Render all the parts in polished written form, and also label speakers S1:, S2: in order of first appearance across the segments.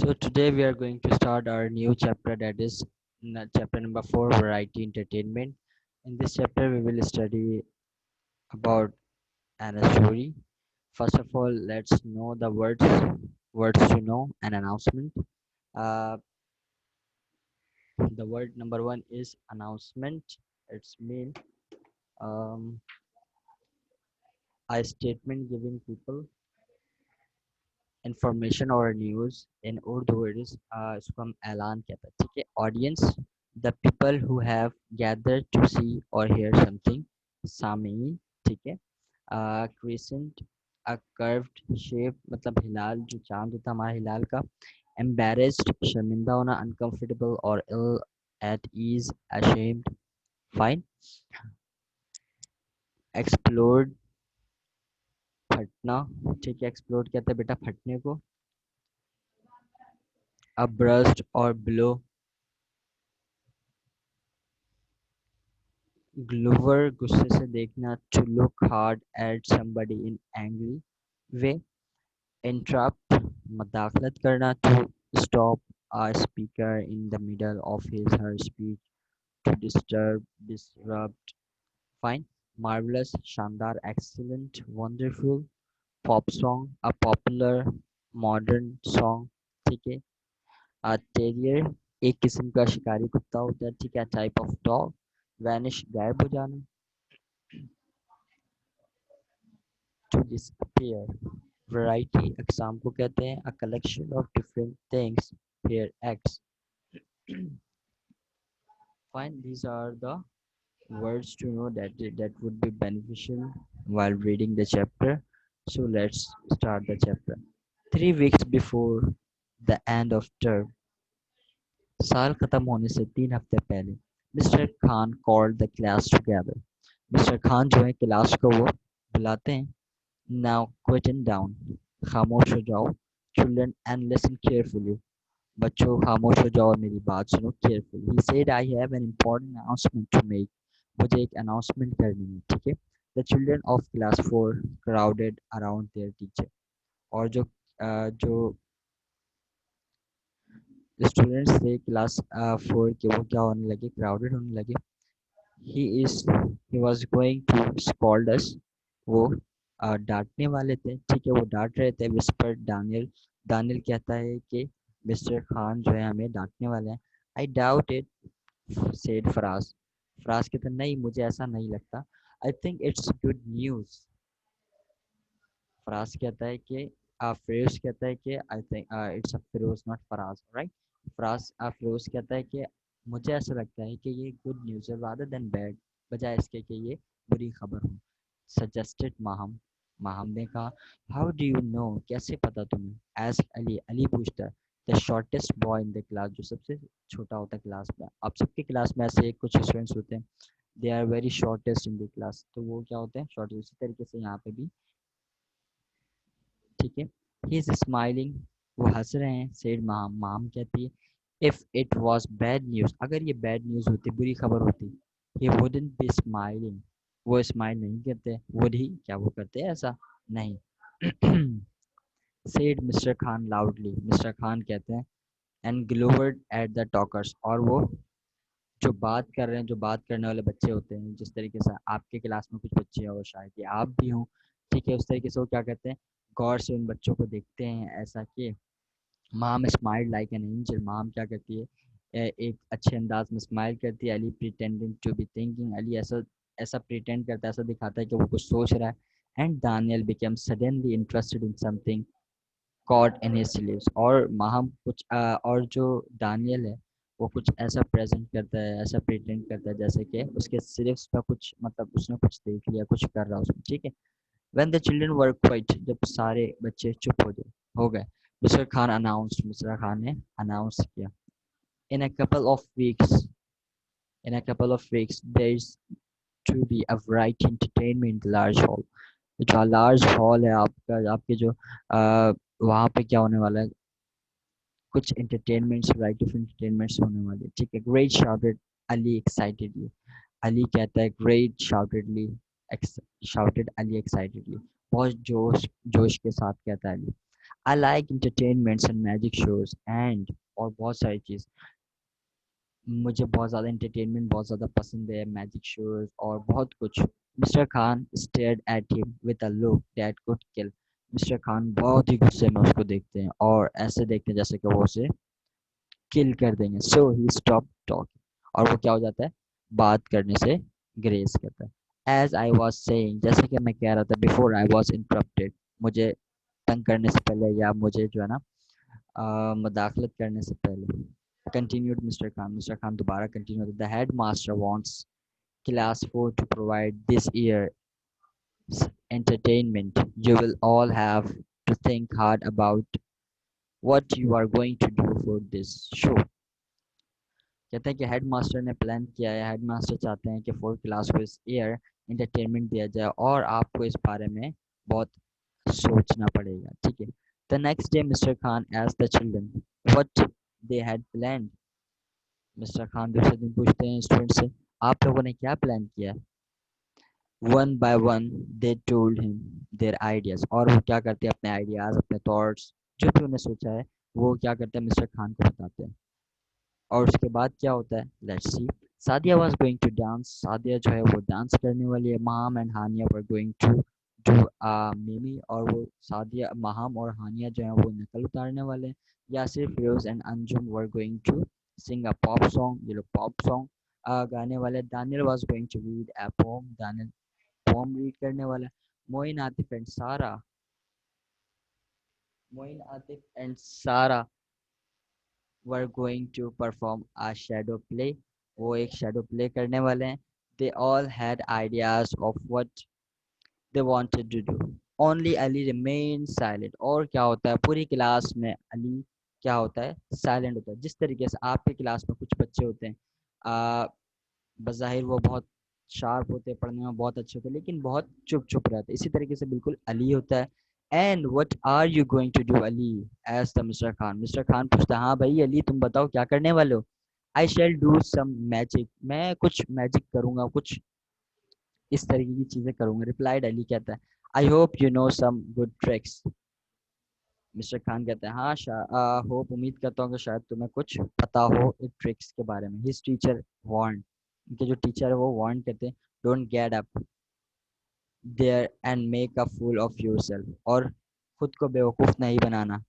S1: So today we are going to start our new chapter, that is chapter number 4, variety entertainment. In this chapter we will study about an story. First of all, let's know the words to know, an announcement. Uh, the word number one is announcement. It's mean um, a statement giving people information or news. In Urdu it is इसको हम ऐलान कहते हैं, ठीक है. Audience, the people who have gathered to see or hear something. सामीन, ठीक है. Crescent, a curved shape, मतलब हिलाल, जो चांद होता है हमारा हिलाल का. Embarrassed, शर्मिंदा होना, uncomfortable or ill at ease, ashamed. Fine. Explode, फटना, ठीक है. एक्सप्लोड कहते हैं बेटा फटने को. A burst or blow. ग्लूवर, गुस्से से देखना, to look hard at somebody in angry way. Interrupt, मदाखलत करना, to stop a speaker in the middle of his her speech, to disturb, disrupt. Fine. Marvelous, शानदार, excellent, wonderful. Pop song, a popular modern song, ठीक है. terrier, एक किस्म का शिकारी कुत्ता होता है, ठीक है. type of dog. vanish, गायब हो जाना. to disappear. Variety, एग्जाम को कहते हैं a collection of different things, here acts. Fine, these are the words to know that would be beneficial while reading the chapter. So let's start the chapter. 3 weeks before the end of term, साल खत्म होने से 3 हफ्ते पहले, mister Khan called the class together. Mister Khan जो है class को वो बुलाते हैं. Now quieten down. खामोश हो जाओ. Children, and listen carefully. बच्चों खामोश हो जाओ और मेरी बात सुनो carefully. He said, I have an important announcement to make. मुझे एक announcement करनी है, ठीक है. The children of class 4 crowded around their teacher. और जो स्टूडेंट्स थे क्लास 4 के, वो क्या होने लगे, क्राउडेड होने लगे. He was going to scold us. वो डांटने वाले थे, ठीक है. वो डांट रहे थे. Whisper Daniel. दानियल कहता है कि मिस्टर खान जो है हमें डांटने वाले हैं. I doubt it, said Faraz. Faraz कहता है नहीं, मुझे ऐसा नहीं लगता. I think it's good news. Faraz कहता है कि फिरोज कहता है कि I think it's a Firoz, not Faraz, right. Firoz कहता है कि मुझे ऐसा लगता है कि ये गुड न्यूज़ है रादर देन बैड, बजाय इसके कि ये बुरी खबर हो. सजेस्टेड माहम. माहम ने कहा. हाउ डू यू नो, कैसे पता तुम्हें. एज अली. अली पूछता है. The shortest boy in the class, जो सबसे छोटा होता है क्लास में. आप सबके क्लास में ऐसे कुछ स्टूडेंट्स होते हैं, they are very shortest in the class, तो वो क्या होते हैं, शॉर्टेस्ट. उसी तरीके से यहाँ पे भी, ठीक है. ही इज स्माइलिंग, वो हंस रहे हैं. सेड माम. माम कहती है if it was bad news, अगर ये बैड न्यूज़ होती, बुरी खबर होती, ही वुडंट बी स्माइलिंग, वो स्माइल नहीं करते. वुड ही, क्या वो करते हैं ऐसा, नहीं. Said mister Khan loudly. Mister Khan कहते हैं. एंड ग्लोवर्ड एट द टॉकर्स, और वो जो बात कर रहे हैं, जो बात करने वाले बच्चे होते हैं, जिस तरीके से आपके क्लास में कुछ बच्चे हैं और शायद ये आप भी हों, ठीक है. उस तरीके से वो क्या कहते हैं, गौर से उन बच्चों को देखते हैं, ऐसा कि माम स्माइल लाइक एन एंजल. माम क्या करती है, एक अच्छे अंदाज में स्माइल करती है. Ali pretending to be thinking. Ali ऐसा ऐसा प्रिटेंड करता है, ऐसा दिखाता है कि वो कुछ सोच रहा है. And Daniyal became suddenly interested in something caught in his sleeves. और माहम कुछ और जो दानियल है, वो कुछ ऐसा प्रेजेंट करता है, ऐसा प्रिटेंड करता है जैसे कि उसके स्लीव्स पर कुछ, मतलब उसने कुछ देख लिया, कुछ कर रहा उसमें, ठीक है. When the children were quiet, जब सारे बच्चे चुप हो गए, mister Khan announced. Mister Khan ने अनाउंस किया. In a couple of weeks, in a couple of weeks there is to be a variety entertainment large hall. जो लार्ज हॉल है आपका, आपके जो वहाँ पे क्या होने वाला है, कुछ एंटरटेनमेंट्स, वैरायटी ऑफ एंटरटेनमेंट्स होने वाले, ठीक है. Great shouted Ali excitedly. Ali कहता है ग्रेट शाउटेडली, शाउटेड अली एक्साइटेडली, बहुत जोश जोश के साथ कहता है Ali. I like entertainments and magic shows and और बहुत सारी चीज़। मुझे बहुत ज़्यादा entertainment बहुत ज़्यादा पसंद है, मैजिक शोज और बहुत कुछ। Mister Khan stared at him with a look that could kill। Mister Khan बहुत ही गुस्से में उसको देखते हैं और ऐसे देखते हैं जैसे कि वो उसे किल कर देंगे। सो ही स्टॉप टॉकिंग और वो क्या हो जाता है, बात करने से ग्रेज करता है। एज आई वॉज सेइंग, जैसे कि मैं कह रहा था, बिफोर आई वॉज इंटरप्टेड, मुझे तंग करने से पहले या मुझे जो है ना मुदाखलत करने से पहले। कंटिन्यूड मिस्टर खान दोबारा कंटिन्यू होता है, the head master wants class 4 to provide this year's entertainment. You will all have to think hard about what you are going to do for this show। कहते हैं कि हेड मास्टर ने plan किया है, head master चाहते हैं कि 4 class को इस ईयर एंटरटेनमेंट दिया जाए और आपको इस बारे में बहुत सोचना पड़ेगा, ठीक है। The next day mister Khan asked the children what they had planned। Mister Khan दूसरे दिन पूछते हैं स्टूडेंट से, आप लोगों ने क्या प्लान किया है। One by one they told him their ideas और वो क्या करते हैं, अपने आइडियाज, अपने थॉट्स, जो भी उन्हें सोचा है वो क्या करते हैं, मिस्टर खान को बताते हैं। और उसके बाद क्या होता है, let's see. Sadia was going to dance, Sadia जो है वो डांस करने वाली है। Maham and Hania were going to do mime और वो सादिया, महाम और हानिया जो है वो नकल उतारने वाले हैं। Yasir, Firoz and Anjum were going to sing a pop song, ये लोग पॉप सॉन्ग गाने वाले। Daniyal was going to read a poem, Daniyal poem read करने वाला है। Moin Atif and Sara, Moin Atif and Sara were going to perform a shadow play, वो एक shadow play करने वाले हैं। They all had ideas of what they wanted to do। Only Ali remained silent। और क्या होता है पूरी क्लास में, अली क्या होता है, साइलेंट होता है। जिस तरीके से आपके क्लास में कुछ बच्चे होते हैं, बज़ाहिर वो बहुत शार्प होते हैं, पढ़ने में बहुत अच्छे होते हैं, लेकिन बहुत चुप चुप रहते हैं, इसी तरीके से बिल्कुल अली होता है। And what are you going to do Ali, as the mister Khan, mister Khan पूछता है, हाँ भाई अली तुम बताओ क्या करने वाले हो। I shall do some magic, मैं कुछ मैजिक करूंगा, कुछ इस तरीके की चीजें करूंगा। रिप्लाइड, अली कहता है, I hope you know some good tricks. Mister Khan कहते हैं, हाँ होप, उम्मीद करता हूँ कि शायद तुम्हें कुछ पता हो इन ट्रिक्स के बारे में। हिज टीचर वार्न, उनके जो टीचर है वो वार्न करते हैं, don't get up there and make a fool of yourself, और खुद को बेवकूफ़ नहीं बनाना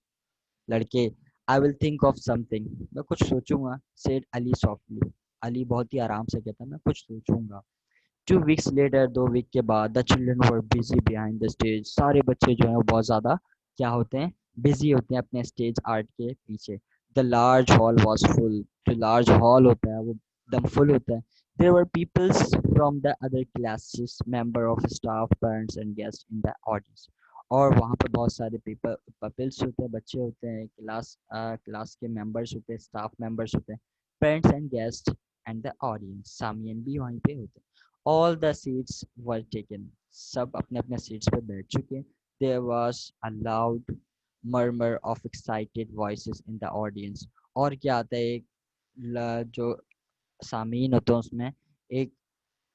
S1: लड़के। I will think of something, मैं कुछ सोचूंगा। सेड अली सॉफ्टली, अली बहुत ही आराम से कहता है, मैं कुछ सोचूंगा। 2 weeks later, 2 week के बाद, the children were busy behind the stage, सारे बच्चे जो हैं वो बहुत ज़्यादा क्या होते हैं, बिजी होते हैं अपने स्टेज आर्ट के पीछे। The large hall was full, जो लार्ज हॉल होता है वो एकदम फुल होता है। There were peoples from the other classes, member of staff, parents and guest in the audience. और वहाँ पे बहुत सारे पीपल्स होते हैं, बच्चे होते हैं, क्लास के मेंबर्स होते हैं, स्टाफ मेंबर्स होते हैं, parents and guest and the audience, सामियन भी वहीं पे होते हैं। All the seats were taken, सब अपने अपने सीट्स पे बैठ चुके हैं। There was a loud murmur of excited voices in the audience। और क्या आता है, एक जो सामीन होते हैं उसमें एक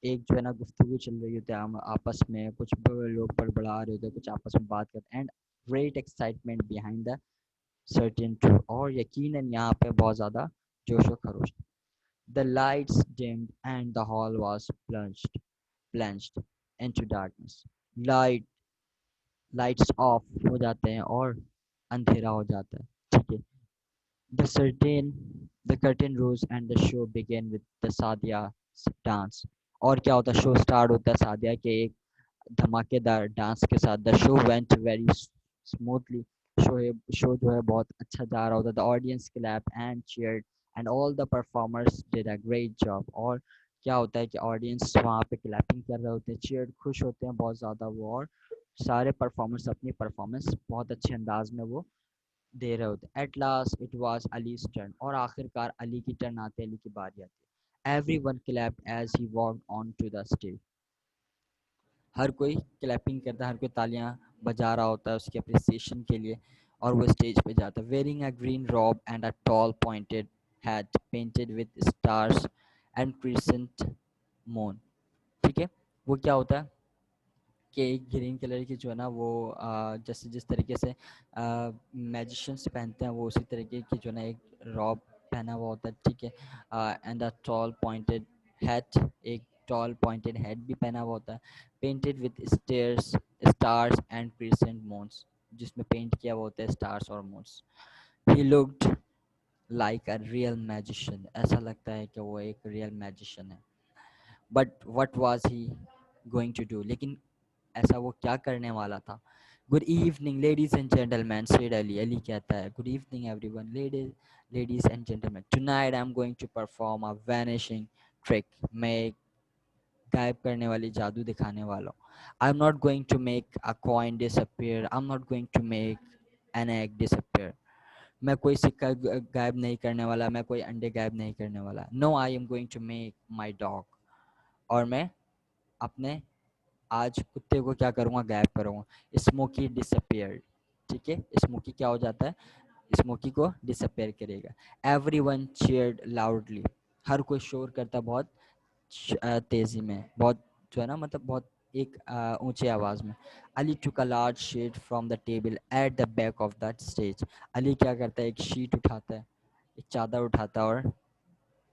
S1: एक जो है ना गुफ्तगू चल रही होती है, हम आपस में कुछ लोग बड़बड़ा रहे होते हैं, कुछ आपस में बात करते हैं। And great excitement behind the certain true, और यकीनन यहाँ पे बहुत ज़्यादा जोश व खरोश। The lights dimmed and the hall was plunged into darkness। Light lights off हो जाते हैं और अंधेरा हो जाता है, ठीक है। The certain the curtain rose and the show began with the Sadia dance. और क्या होता है, शो स्टार्ट होता है सादिया के एक धमाकेदार डांस के साथ। The show went very smoothly, show जो है बहुत अच्छा जा रहा होता है। The audience clap and cheered and all the performers did a great job. और क्या होता है कि ऑडियंस वहाँ पे क्लैपिंग कर रहे होते हैं, चीयर्ड, खुश होते हैं बहुत ज़्यादा वो, और सारे परफॉर्मर्स अपनी परफॉर्मेंस बहुत अच्छे अंदाज में वो दे रहे होते हैं। At last it was allies turn, और आखिरकार अली की टर्न आती है, अली की बारी आती है। Everyone clapped as he walked on to the stage, हर कोई क्लैपिंग करता है, हर कोई तालियां बजा रहा होता है उसके अप्रिसिएशन के लिए, और वो स्टेज पे जाता है। Wearing a green robe and a tall pointed hat painted with stars and crescent moon, ठीक है। वो क्या होता है कि एक ग्रीन कलर की जो है ना वो जैसे जिस तरीके से मैजिशियंस पहनते हैं वो उसी तरीके की जो है ना एक रॉब पहना हुआ होता है, ठीक है। And a tall pointed hat, एक टॉल पॉइंटेड हैट भी पहना हुआ होता है, painted with stairs stars and crescent moons, जिसमें पेंट किया हुआ होता है स्टार्स और moons. He looked like a real magician, ऐसा लगता है कि वो एक रियल मैजिशियन है। But what was he going to do, लेकिन ऐसा वो क्या करने वाला था? Good evening ladies and gentleman, said Ali. Ali कहता है good evening everyone, ladies and gentleman, tonight I am going to perform a vanishing trick. मैं एक गायब करने वाली जादू दिखाने वाला हूँ। I am not going to make a coin disappear, I am not going to make an egg disappear. मैं कोई सिक्का गायब नहीं करने वाला, मैं कोई अंडे गायब नहीं करने वाला। No, I am going to make my dog, और मैं अपने आज कुत्ते को क्या करूँगा, गायब करूँगा। स्मोकी डिसअपियर्ड, ठीक है। स्मोकी क्या हो जाता है, स्मोकी को डिसअपियर करेगा। एवरी वन चीयर्ड लाउडली, हर कोई शोर करता बहुत तेजी में, बहुत जो है ना मतलब बहुत एक ऊंचे आवाज में। Ali took a large sheet from the table at the back of the stage. Ali क्या करता है, एक शीट उठाता है, एक चादर उठाता है और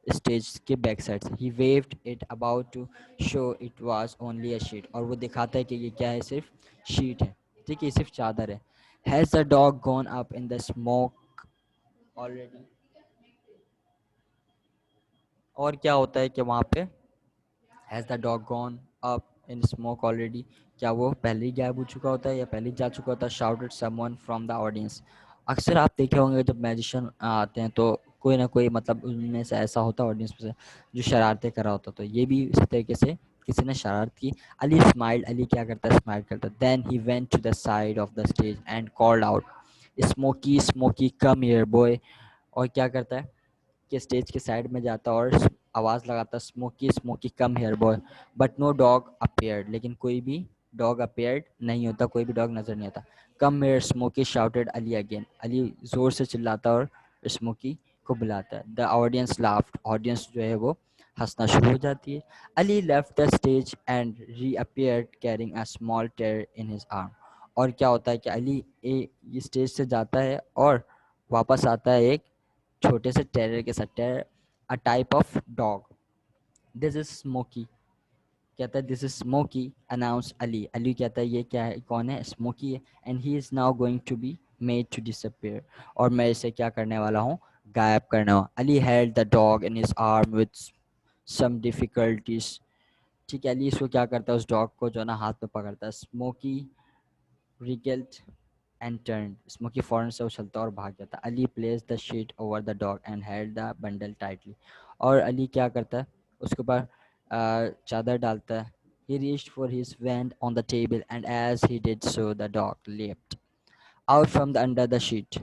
S1: स्टेज के बैक साइड से he waved it about to show it was only a sheet, और वो दिखाता है कि ये क्या है, सिर्फ शीट है, ठीक है, सिर्फ चादर है। Has the dog gone up in the smoke already, और क्या होता है कि वहाँ पे has the dog gone up in smoke already, क्या वो पहले ही गायब हो चुका होता है या पहले ही जा चुका होता है। Shouted someone from the audience. अक्सर आप देखे होंगे जब मैजिशियन आते हैं तो कोई ना कोई मतलब उनमें से ऐसा होता है ऑडियंस में से जो शरारतें कर रहा होता, तो ये भी इसी तरीके से किसी ने शरारत की। अली स्माइल्ड, अली क्या करता है, स्माइल करता है। Then he went to the side of the stage and called out, Smoky Smoky come here boy. और क्या करता है कि स्टेज के साइड में जाता और आवाज़ लगाता, Smoky Smoky come here boy. But no dog appeared, लेकिन कोई भी डॉग अपेयर्ड नहीं होता, कोई भी डॉग नजर नहीं आता। Come here smoky shouted Ali again, Ali जोर से चिल्लाता और स्मोकी को बुलाता है। द ऑडियंस लाफ्ड, ऑडियंस जो है वो हंसना शुरू हो जाती है। Ali left the stage and reappeared carrying a small terrier in his arm. और क्या होता है कि अली ये स्टेज से जाता है और वापस आता है एक छोटे से टेरर के साथ। Terror a type of dog. This is Smoky, कहता है this is Smoky announce Ali. Ali कहता है ये क्या है, कौन है, स्मोकी है। And he is now going to be made to disappear, और मैं इसे क्या करने वाला हूँ, गायब करने वाला। Ali held the dog in his arm with some difficulties, ठीक है। अली इसको क्या करता है, उस डॉग को जो है ना हाथ में पकड़ता है। स्मोकी रिगल्ट एंड टर्न, स्मोकी फौरन से उछलता और भाग जाता। Ali place the sheet over the dog and held the bundle tightly, और अली क्या करता है, उसके ऊपर चादर डालता है। He reached for his wand on the table and as he did so the dog leapt out from the under the sheet.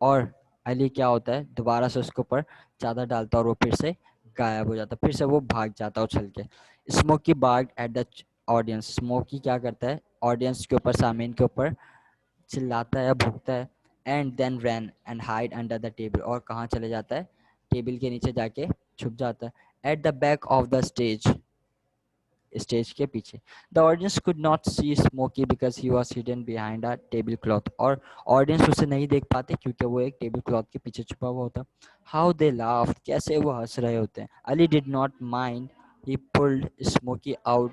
S1: और अली क्या होता है, दोबारा से उसके ऊपर चादर डालता और वो फिर से गायब हो जाता, फिर से वो भाग जाता उछल के। Smokey barked at the audience, Smokey क्या करता है, ऑडियंस के ऊपर, सामीन के ऊपर चिल्लाता है, भूखता है। And then ran and hide under the table, और कहाँ चले जाता है, टेबल के नीचे जाके छुप जाता है। At the back of the stage, stage के पीछे। The audience could not see Smoky because he was hidden behind a table cloth, और ऑडियंस उसे नहीं देख पाते क्योंकि वो एक टेबल क्लॉथ के पीछे छुपा हुआ होता। हाउ दे लाफ्ड, कैसे वो हंस रहे होते हैं। Ali did not mind, he pulled Smoky out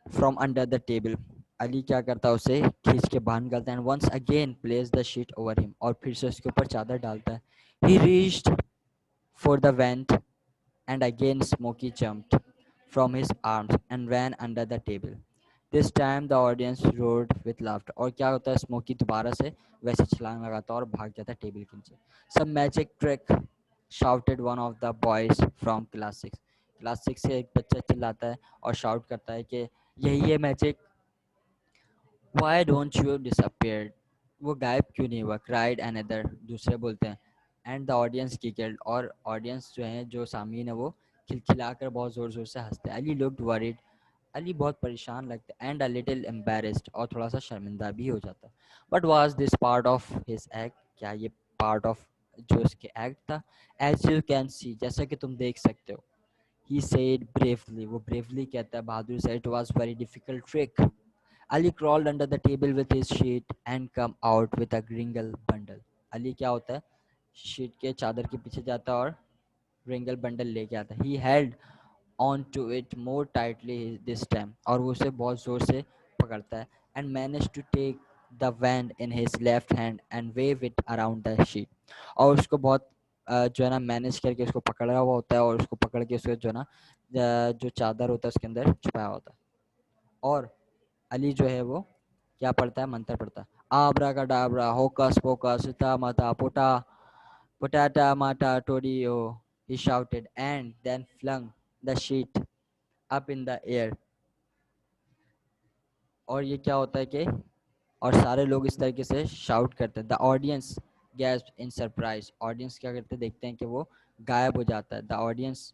S1: from under the table, Ali क्या करता है, उसे खींच के बाहर निकालता है। And once again place the sheet over him, और फिर से उसके ऊपर चादर डालता है। He reached for the wand and again Smoky jumped from his arms and ran under the table. This time the audience roared with laughter, और क्या होता है, स्मोकी दोबारा से वैसे छलांग लगाता है और भाग जाता है टेबल के नीचे। सब magic trick shouted one of the boys from class 6, class 6 से एक बच्चा चिल्लाता है और शाउट करता है कि यही है magic. Why don't you disappear? वो गायब क्यों नहीं हुआ? Cried another, दूसरे बोलते हैं। And the audience giggled, और ऑडियंस जो है, जो सामीन है, वो खिलखिलाकर बहुत ज़ोर ज़ोर से हंसते हैं। अली looked worried, अली बहुत परेशान लगता है। And a little embarrassed, और थोड़ा सा शर्मिंदा भी हो जाता है। But was this part of his act? क्या ये part of जो उसके act था? As you can see, जैसा कि तुम देख सकते हो, He said bravely, वो bravely कहता है बहादुर से, it was very difficult trick. Ali crawled under the table with his sheet and come out with a gringle bundle. Ali क्या होता है, शीट के चादर के पीछे जाता है और रिंगल बंडल लेके आता है. He held on to it more tightly this time, और वो उसे बहुत जोर से पकड़ता है, and managed to take the wand in his left hand and wave it around the sheet. और उसको बहुत जो है ना मैनेज करके उसको पकड़ा हुआ होता है और उसको पकड़ के उसको जो है ना जो चादर होता है उसके अंदर छुपाया होता है. और अली जो है वो क्या पढ़ता है, मंत्र पढ़ता है. आब्रा का डाबरा होकस पोकस ता माता पोटा potata mata todio, he shouted, and then flung the sheet up in the air. और ये क्या होता है कि और सारे लोग इस तरीके से शाउट करते हैं. The audience gasp in surprise. Audience क्या करते हैं, देखते हैं कि वो गायब हो जाता है. The audience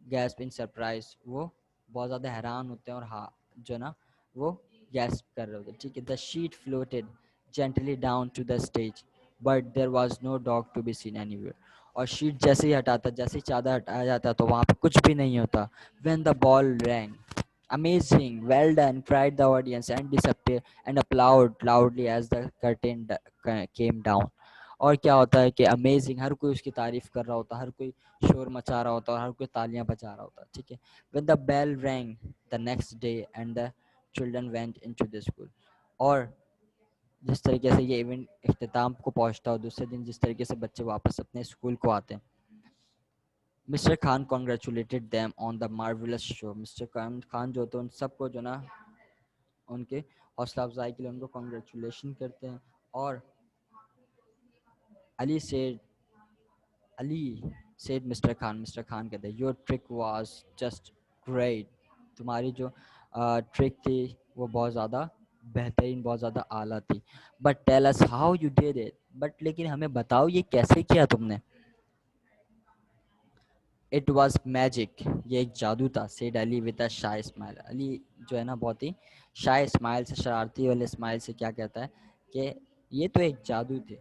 S1: gasp in surprise, वो बहुत ज़्यादा हैरान होते हैं और हाँ जो ना वो गैस्प कर रहे होते हैं. ठीक है. The sheet floated gently down to the stage but there was no dog to be seen anywhere. और शीट जैसे ही हटाता, जैसे ही चादर हटाया जाता तो वहाँ पे कुछ भी नहीं होता. When the ball wrong, amazing, well done, cried the audience and disappeared and applauded loudly as the curtain came down. और क्या होता है कि अमेजिंग, हर कोई उसकी तारीफ कर रहा होता, हर कोई शोर मचा रहा होता और हर कोई तालियां बजा रहा होता. ठीक है. When the bell rang the next day and the children went into the school. और जिस तरीके से ये इवेंट इख्तिताम को पहुंचता और दूसरे दिन जिस तरीके से बच्चे वापस अपने स्कूल को आते हैं. Mister Khan congratulated them on the marvellous show. Mister Khan जो होते हैं उन सबको जो ना उनके हौसला अफजाई के लिए उनको कॉन्ग्रेचुलेशन करते हैं. और Ali said Ali said Mr. Khan. Mr. Khan कहते हैं, your trick was just great. तुम्हारी जो ट्रिक थी वो बहुत ज़्यादा बेहतरीन, बहुत ज़्यादा आला थी. But tell us how you did it. But लेकिन हमें बताओ ये कैसे किया तुमने. It was magic. ये एक जादू था. Said Ali with a shy smile. Ali जो है ना बहुत ही shy smile से, शरारती वाले स्माइल से क्या कहता है कि ये तो एक जादू थे.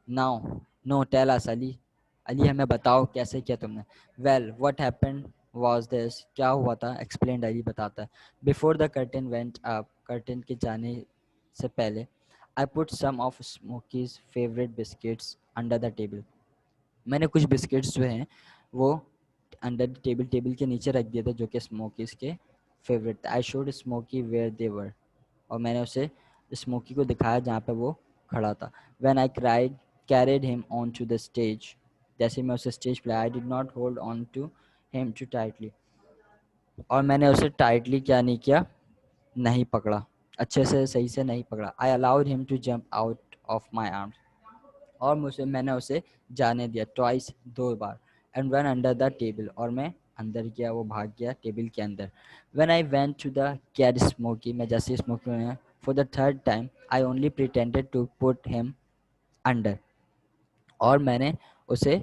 S1: Now, no, tell us, Ali. Ali हमें बताओ कैसे किया तुमने. Well, what happened was this. क्या हुआ था? Explained Ali बताता है. Before the curtain went up, curtain के जाने से पहले, I put some of Smokey's favorite biscuits under the table. मैंने कुछ बिस्किट्स जो हैं वो अंडर द टेबल, टेबल के नीचे रख दिए थे जो कि स्मोकीज के फेवरेट थे. I showed Smokey where they were. और मैंने उसे स्मोकी को दिखाया जहाँ पे वो खड़ा था. When I cried carried him on to the stage. जैसे मैं उसे स्टेज पे I did not hold on to him too tightly. और मैंने उसे टाइटली क्या नहीं किया, नहीं पकड़ा, अच्छे से सही से नहीं पकड़ा. I allowed him to jump out of my arms. और मुझे मैंने उसे जाने दिया ट्वाइस, दो बार. And one under the table. और मैं अंदर गया, वो भाग गया टेबल के अंदर. When I went to the cat Smoky. मैं जैसे स्मोकी में for the third time I only pretended to put him under. और मैंने उसे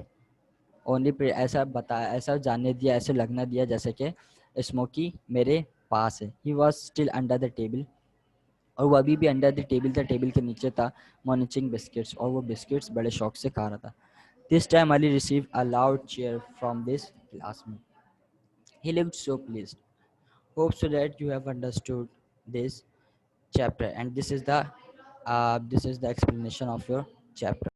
S1: ओनली ऐसा बताया, ऐसा जानने दिया, ऐसे लगना दिया जैसे कि स्मोकी मेरे पास है. He was still under the table. और वो अभी भी अंडर द टेबल था, टेबल के नीचे था, मॉनिटरिंग बिस्किट्स. और वो बिस्किट्स बड़े शौक से खा रहा था. This time Ali received a loud cheer from this classmate. He looked so pleased. Hope so that you have understood this chapter, and this is the explanation of your chapter.